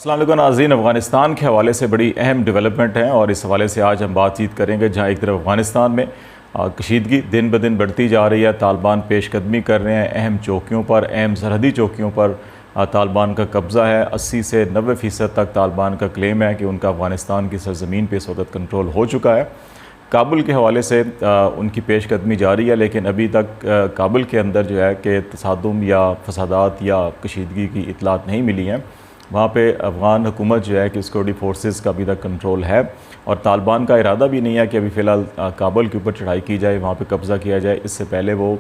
अस्सलाम वालेकुम नाज़रीन। अफ़गानिस्तान के हवाले से बड़ी अहम डेवलपमेंट है और इस हवाले से आज हम बातचीत करेंगे, जहाँ एक तरफ अफ़गानिस्तान में कशीदगी दिन ब दिन बढ़ती जा रही है। तालिबान पेशकदमी कर रहे हैं अहम चौकियों पर, अहम सरहदी चौकियों पर तालिबान का कब्ज़ा है। 80 से 90% तक तालिबान का क्लेम है कि उनका अफ़गानिस्तान की सरज़मीन पर इस वक्त कंट्रोल हो चुका है। काबुल के हवाले से उनकी पेशकदमी जारी है, लेकिन अभी तक काबुल के अंदर जो है कि तसादुम या फसादात या कशीदगी की इतलात नहीं मिली हैं। वहाँ पे अफ़गान हुकूमत जो है कि सिक्योरिटी फोर्सेस का अभी तक कंट्रोल है और तालिबान का इरादा भी नहीं है कि अभी फ़िलहाल काबुल के ऊपर चढ़ाई की जाए, वहाँ पे कब्ज़ा किया जाए। इससे पहले वो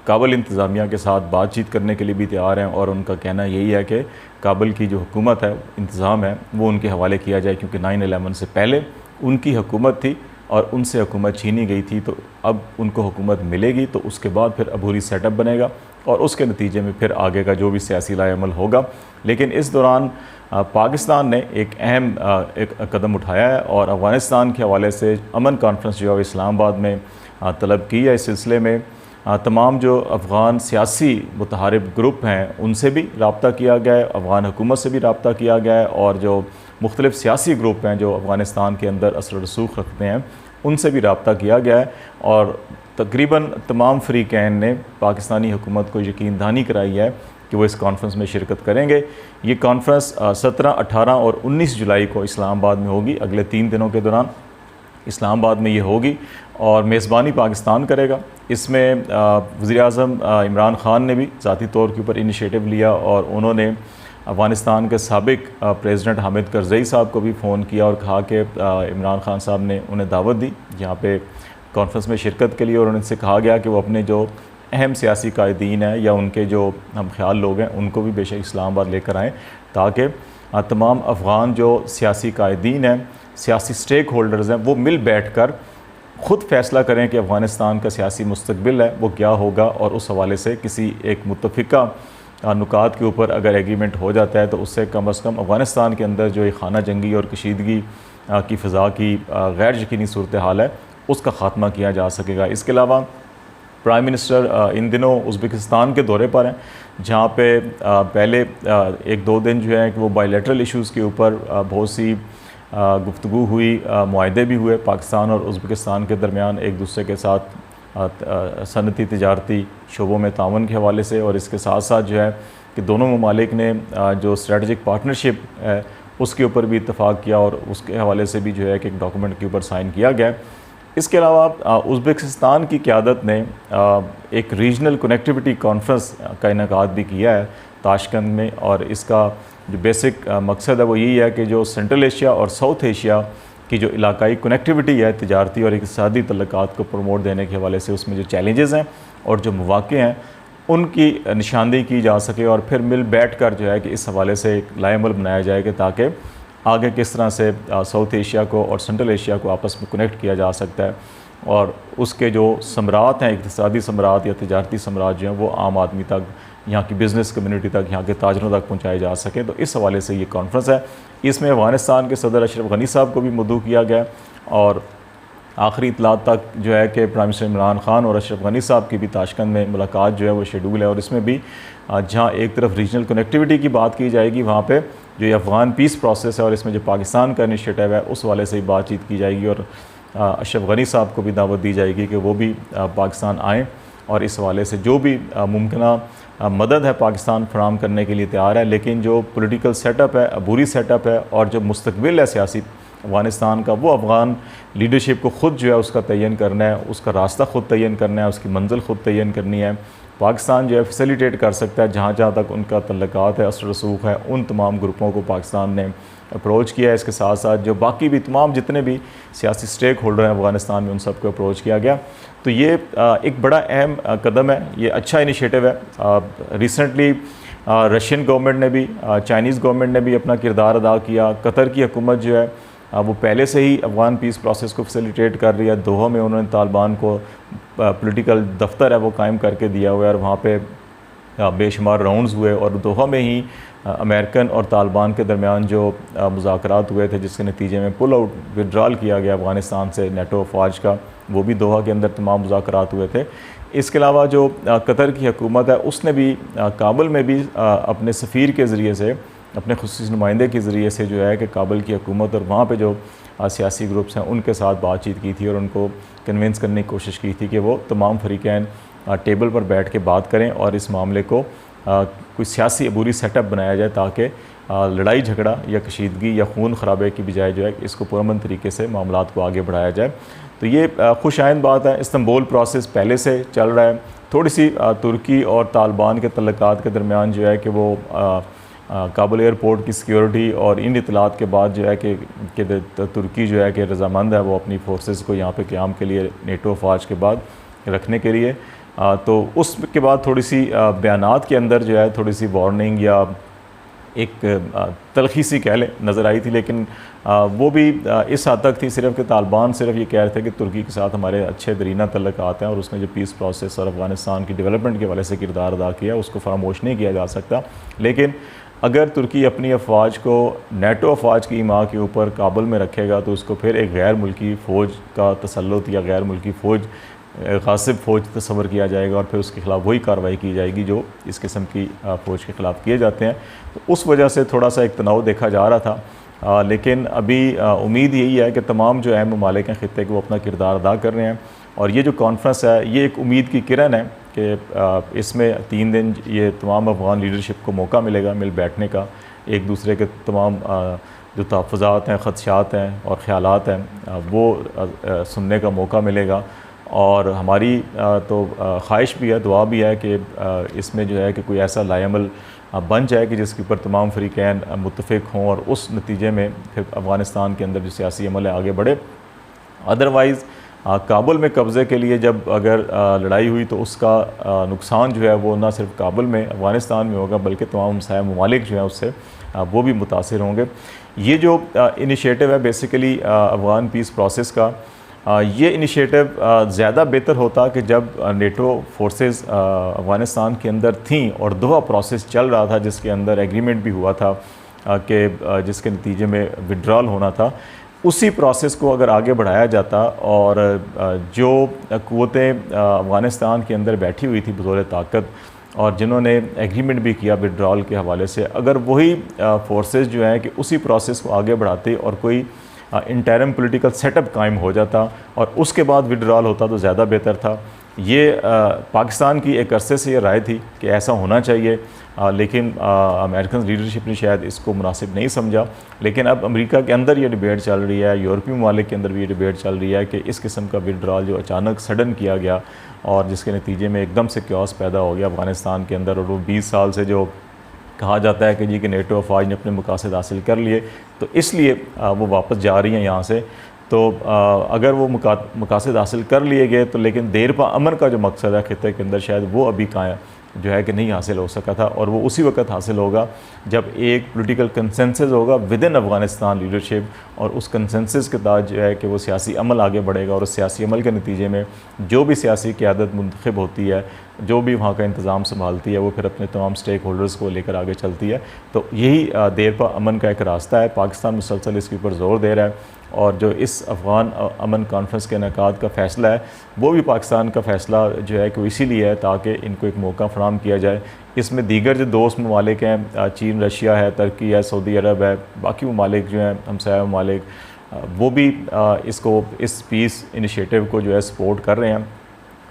काबुल इंतज़ामिया के साथ बातचीत करने के लिए भी तैयार हैं और उनका कहना यही है कि काबुल की जो हुकूमत है, इंतज़ाम है, वो उनके हवाले किया जाए, क्योंकि 9/11 से पहले उनकी हुकूमत थी और उनसे हुकूमत छीनी गई थी। तो अब उनको हुकूमत मिलेगी तो उसके बाद फिर अबूरी सेटअप बनेगा और उसके नतीजे में फिर आगे का जो भी सियासी लाएअमल होगा। लेकिन इस दौरान पाकिस्तान ने एक अहम एक कदम उठाया है और अफ़गानिस्तान के हवाले से अमन कॉन्फ्रेंस जो है इस्लामाबाद में तलब की है। इस सिलसिले में तमाम जो अफ़गान सियासी मुतहारिब ग्रुप हैं उनसे भी रब्ता किया गया है, अफ़गान हुकूमत से भी रब्ता किया गया है और जो मुख्तलिफ़ सियासी ग्रुप हैं जो अफ़गानिस्तान के अंदर असर रसूख रखते हैं उनसे भी रब्ता किया गया है। और तकरीबन तमाम फ़रीक़ैन ने पाकिस्तानी हुकूमत को यकीन दहानी कराई है कि वो इस कॉन्फ्रेंस में शिरकत करेंगे। ये कॉन्फ्रेंस 17, 18 और 19 जुलाई को इस्लामाबाद में होगी। अगले 3 दिनों के दौरान इस्लामाबाद में ये होगी और मेज़बानी पाकिस्तान करेगा। इसमें वज़ीर-ए-आज़म इमरान ख़ान ने भी ज़ाती तौर के ऊपर इनिशिएटिव लिया और उन्होंने अफ़गानिस्तान के साबिक़ प्रेसिडेंट हामिद करज़ई साहब को भी फ़ोन किया और कहा कि इमरान ख़ान साहब ने उन्हें दावत दी यहाँ पे कॉन्फ्रेंस में शिरकत के लिए और उनसे कहा गया कि वो अपने जो अहम सियासी कायदीन हैं या उनके जो हम ख्याल लोग हैं उनको भी बेशक इस्लामाबाद लेकर आएँ, ताकि तमाम अफ़गान जो सियासी कायदीन हैं, सियासी स्टेक होल्डर्स हैं, वो मिल बैठ कर ख़ुद फ़ैसला करें कि अफ़गानिस्तान का सियासी मुस्तक़बिल है वो क्या होगा। और उस हवाले से किसी एक मुत्तफ़िका नुकात के ऊपर अगर एग्रीमेंट हो जाता है तो उससे कम अफ़गानिस्तान के अंदर जो एक खाना जंगी और कशीदगी की फ़िज़ा की गैर यकीनी सूरत हाल है उसका ख़ात्मा किया जा सकेगा। इसके अलावा प्राइम मिनिस्टर इन दिनों उज़्बेकिस्तान के दौरे पर हैं, जहाँ पे पहले 1-2 दिन जो है कि वो बायलैटरल इश्यूज़ के ऊपर बहुत सी गुफ्तगू हुई, मुआहदे भी हुए पाकिस्तान और उज़्बेकिस्तान के दरमियान एक दूसरे के साथ सनती तिजारती शोबों में तावन के हवाले से। और इसके साथ साथ जो है कि दोनों ममालिक ने जो स्ट्रेटजिक पार्टनरशिप है उसके ऊपर भी इत्तफ़ाक़ किया और उसके हवाले से भी जो है कि एक डॉक्यूमेंट के ऊपर साइन किया गया। इसके अलावा उज़्बेकिस्तान की क़यादत ने एक रीजनल कनेक्टिविटी कॉन्फ्रेंस का इनेकाद भी किया है ताशकंद में और इसका जो बेसिक मकसद है वो यही है कि जो सेंट्रल एशिया और साउथ एशिया की जो इलाकाई कनेक्टिविटी है, तिजारती और इक़्तिसादी तल्लुकात को प्रमोट देने के हवाले से उसमें जो चैलेंजेस हैं और जो मौक़े हैं उनकी निशानदेही की जा सके और फिर मिल बैठ कर जो है कि इस हवाले से एक लाएअमल बनाया जाए कि ताकि आगे किस तरह से साउथ एशिया को और सेंट्रल एशिया को आपस में कनेक्ट किया जा सकता है और उसके जो समरात हैं, इक़्तिसादी समरात या तिजारती समरात जो हैं वो आम आदमी तक, यहाँ की बिज़नेस कम्युनिटी तक, यहाँ के ताजरों तक पहुँचाए जा सकें। तो इस हवाले से ये कॉन्फ्रेंस है। इसमें अफ़गानिस्तान के सदर अशरफ गनी साहब को भी मदऊ किया गया और आखिरी इतलात तक जो है कि प्राइम मिनिस्टर इमरान ख़ान और अशरफ गनी साहब की भी ताशकंद में मुलाकात जो है वो शेड्यूल है। और इसमें भी जहाँ एक तरफ रीजनल कनेक्टिविटी की बात की जाएगी, वहाँ पे जो ये अफ़गान पीस प्रोसेस है और इसमें जो पाकिस्तान का इनिशिएटिव है उस वाले से ही बातचीत की जाएगी और अशरफ गनी साहब को भी दावत दी जाएगी कि वो भी पाकिस्तान आएँ और इस हवाले से जो भी मुमकिन मदद है पाकिस्तान फराहम करने के लिए तैयार है। लेकिन जो पॉलिटिकल सेटअप है, अबूरी सेटअप है और जो मुस्तक़बिल है सियासी अफ़गानिस्तान का, वो अफ़गान लीडरशिप को ख़ुद जो है उसका तयन करना है, उसका रास्ता ख़ुद तयन करना है, उसकी मंजिल ख़ुद तयन करनी है। पाकिस्तान जो है फैसिलिटेट कर सकता है, जहाँ जहाँ तक उनका तल्लुकात है, असर रसूख है, उन तमाम ग्रुपों को पाकिस्तान ने अप्रोच किया है। इसके साथ साथ जो बाकी भी तमाम जितने भी सियासी स्टेक होल्डर हैं अफ़गानिस्तान में उन सब को अप्रोच किया गया। तो ये एक बड़ा अहम कदम है, ये अच्छा इनिशिएटिव है। रिसेंटली रशियन गवर्नमेंट ने भी, चाइनीज़ गवर्नमेंट ने भी अपना किरदार अदा किया। कतर की हुकूमत जो है वो पहले से ही अफ़गान पीस प्रोसेस को फैसिलिटेट कर रही है। दोहा में उन्होंने तालिबान को पॉलिटिकल दफ्तर है वो कायम करके दिया हुआ है और वहाँ पे बेशुमार राउंड्स हुए और दोहा में ही अमेरिकन और तालिबान के दरमियान जो मुज़ाकरात हुए थे जिसके नतीजे में पुल आउट विड्रॉल किया गया अफ़गानिस्तान से नेटो अफवाज का, वो भी दोहा के अंदर तमाम मुज़ाकरात हुए थे। इसके अलावा जो कतर की हुकूमत है उसने भी काबुल में भी अपने सफ़ीर के ज़रिए से अपने खुसूसी नुमाइंदे के ज़रिए से जो है कि काबुल की हुकूमत और वहाँ पे जो सियासी ग्रुप्स हैं उनके साथ बातचीत की थी और उनको कन्विंस करने की कोशिश की थी कि वो तमाम फरीक़ैन टेबल पर बैठ के बात करें और इस मामले को कोई सियासी अबूरी सेटअप बनाया जाए ताकि लड़ाई झगड़ा या कशीदगी या खून खराबे की बजाय जो है इसको पुरअमन तरीके से मामलात को आगे बढ़ाया जाए। तो ये खुशाइंद बात है। इस्तांबुल प्रोसेस पहले से चल रहा है। थोड़ी सी तुर्की और तालिबान के तल्लुकात के दरमियान जो है कि वो काबुल एयरपोर्ट की सिक्योरिटी और इन इतलात के बाद जो है कि तुर्की जो है कि रजामंद है वो अपनी फोर्सेस को यहाँ पे क़याम के लिए नेटो अफवाज के बाद रखने के लिए। तो उसके बाद थोड़ी सी बयानात के अंदर जो है थोड़ी सी वार्निंग या एक तलखी सी कह लें नज़र आई थी, लेकिन वो भी इस हद तक थी सिर्फ कि तालिबान सिर्फ ये कह रहे थे कि तुर्की के साथ हमारे अच्छे दरीना तल्लुकात हैं और उसने जो पीस प्रोसेस और अफ़गानिस्तान की डेवलपमेंट के हवाले से किरदार अदा किया उसको फरामोश नहीं किया जा सकता। लेकिन अगर तुर्की अपनी अफवाज को नेटो अफवाज की माँ के ऊपर काबुल में रखेगा तो उसको फिर एक गैर मुल्की फ़ौज का तसल्लुत या गैर मुल्की फ़ौज गासिब फ़ौज तस्वर किया जाएगा और फिर उसके ख़िलाफ़ वही कार्रवाई की जाएगी जो इस किस्म की फ़ौज के ख़िलाफ़ किए जाते हैं। तो उस वजह से थोड़ा सा एक तनाव देखा जा रहा था, लेकिन अभी उम्मीद यही है कि तमाम जो अहम ममालिक हैं ख़ित्ते के वो अपना किरदार अदा कर रहे हैं और ये जो कॉन्फ्रेंस है ये एक उम्मीद की किरण है कि इसमें 3 दिन ये तमाम अफ़गान लीडरशिप को मौका मिलेगा मिल बैठने का, एक दूसरे के तमाम जो तहफ़्फ़ुज़ात हैं, ख़दशात हैं और ख़यालात हैं वो सुनने का मौका मिलेगा। और हमारी तो ख्वाहिश भी है, दुआ भी है कि इसमें जो है कि कोई ऐसा लाएअमल बन जाए कि जिसके ऊपर तमाम फ़रीक़ैन मुत्तफ़िक़ हों और उस नतीजे में फिर अफ़गानिस्तान के अंदर जो सियासी अमल है आगे बढ़े। अदरवाइज़ काबुल में कब्ज़े के लिए जब अगर लड़ाई हुई तो उसका नुकसान जो है वो ना सिर्फ काबुल में अफ़गानिस्तान में होगा बल्कि तमाम हमसाया ममालिक जो हैं उससे वो भी मुतासिर होंगे। ये जो इनिशिएटिव है बेसिकली अफ़गान पीस प्रोसेस का, ये इनिशिएटिव ज़्यादा बेहतर होता कि जब नेटो फोर्सेस अफ़गानिस्तान के अंदर थीं और दोहा प्रोसेस चल रहा था जिसके अंदर एग्रीमेंट भी हुआ था कि जिसके नतीजे में विड्रॉल होना था। उसी प्रोसेस को अगर आगे बढ़ाया जाता और जो क़ुव्वतें अफ़गानिस्तान के अंदर बैठी हुई थी बतौर ताकत और जिन्होंने एग्रीमेंट भी किया विड्रॉल के हवाले से, अगर वही फोर्सेस जो हैं कि उसी प्रोसेस को आगे बढ़ाते और कोई इंटरम पॉलिटिकल सेटअप कायम हो जाता और उसके बाद विड्रॉल होता तो ज़्यादा बेहतर था। ये पाकिस्तान की एक अरसे से ये राय थी कि ऐसा होना चाहिए, लेकिन अमेरिकन लीडरशिप ने शायद इसको मुनासिब नहीं समझा। लेकिन अब अमेरिका के अंदर ये डिबेट चल रही है, यूरोपीय ममालिक के अंदर भी ये डिबेट चल रही है कि इस किस्म का विड्रॉल जो अचानक सडन किया गया और जिसके नतीजे में एकदम से क्योस पैदा हो गया अफ़गानिस्तान के अंदर, और वो 20 साल से जो कहा जाता है कि जी कि नेटो अफवाज ने अपने मकासद हासिल कर लिए तो इसलिए वो वापस जा रही हैं यहाँ से। तो अगर वो मकासद हासिल कर लिए गए तो लेकिन देर पा अमन का जो मकसद है ख़ित्ते के अंदर शायद वो अभी जो है कि नहीं हासिल हो सका था, और वो उसी वक्त हासिल होगा जब एक पॉलिटिकल कंसेंसस होगा विद इन अफ़गानिस्तान लीडरशिप, और उस कंसेंसस के तहत जो है कि वो सियासी अमल आगे बढ़ेगा और उस सियासी अमल के नतीजे में जो भी सियासी क़यादत मुंतखब होती है, जो भी वहाँ का इंतज़ाम संभालती है, वो फिर अपने तमाम स्टेक होल्डर्स को लेकर आगे चलती है। तो यही देर पा अमन का एक रास्ता है। पाकिस्तान मुसलसल इसके ऊपर ज़ोर दे रहा है और जो इस अफ़गान अमन कॉन्फ्रेंस के इनेकाद का फ़ैसला है वो भी पाकिस्तान का फ़ैसला जो है कि वो इसीलिए है ताकि इनको एक मौका फराहम किया जाए। इसमें दीगर जो दोस्त ममालिक हैं, चीन, रशिया है, तुर्की है, सऊदी अरब है, बाकी ममालिक जो हैं हमसाया ममालिक, वो भी इस पीस इनिशिएटिव को जो है सपोर्ट कर रहे हैं।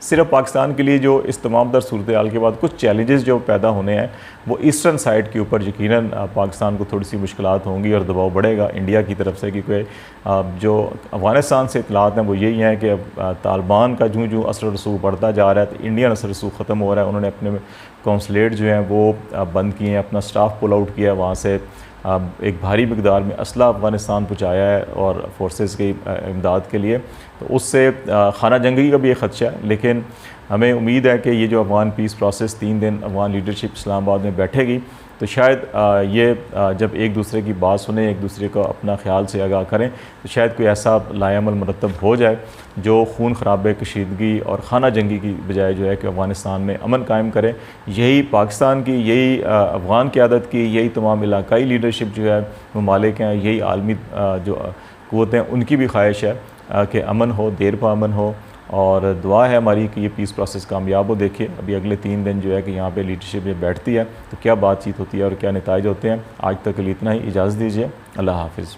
सिर्फ पाकिस्तान के लिए जो इस तमाम तर सूरत हाल के बाद कुछ चैलेंजेस जो पैदा होने हैं वो ईस्टर्न साइड के ऊपर यकीनन पाकिस्तान को थोड़ी सी मुश्किलात होंगी और दबाव बढ़ेगा इंडिया की तरफ से, क्योंकि जो अफ़गानिस्तान से इतलात हैं वो यही हैं कि तालिबान का जूँ जूँ असर रसूख बढ़ता जा रहा है तो इंडियन असर रसूख ख़त्म हो रहा है। उन्होंने अपने कौंसलेट जो हैं वो बंद किए हैं, अपना स्टाफ पुल आउट किया है, वहाँ से एक भारी मकदार में असला अफ़गानिस्तान पहुँचाया है और फोर्सेस की इमदाद के लिए। तो उससे खाना जंगी का भी एक ख़दशा है, लेकिन हमें उम्मीद है कि ये जो अफ़गान पीस प्रोसेस 3 दिन अफ़गान लीडरशिप इस्लामाबाद में बैठेगी तो शायद ये जब एक दूसरे की बात सुने, एक दूसरे को अपना ख्याल से आगाह करें तो शायद कोई ऐसा लाएअमल मुरतब हो जाए जो खून खराबे, कशीदगी और खाना जंगी की बजाय जो है कि अफ़गानिस्तान में अमन कायम करें। यही पाकिस्तान की, यही अफ़गान क़यादत की, यही तमाम इलाकाई लीडरशिप जो है ममालिक हैं, यही आलमी जो क़ुव्वतें हैं उनकी भी ख्वाहिश है कि अमन हो, देर पा अमन हो और दुआ है हमारी कि ये पीस प्रोसेस कामयाब हो। देखिए अभी अगले 3 दिन जो है कि यहाँ पे लीडरशिप में बैठती है तो क्या बातचीत होती है और क्या नतीजे होते हैं। आज तक के लिए इतना ही, इजाज़त दीजिए। अल्लाह हाफिज़।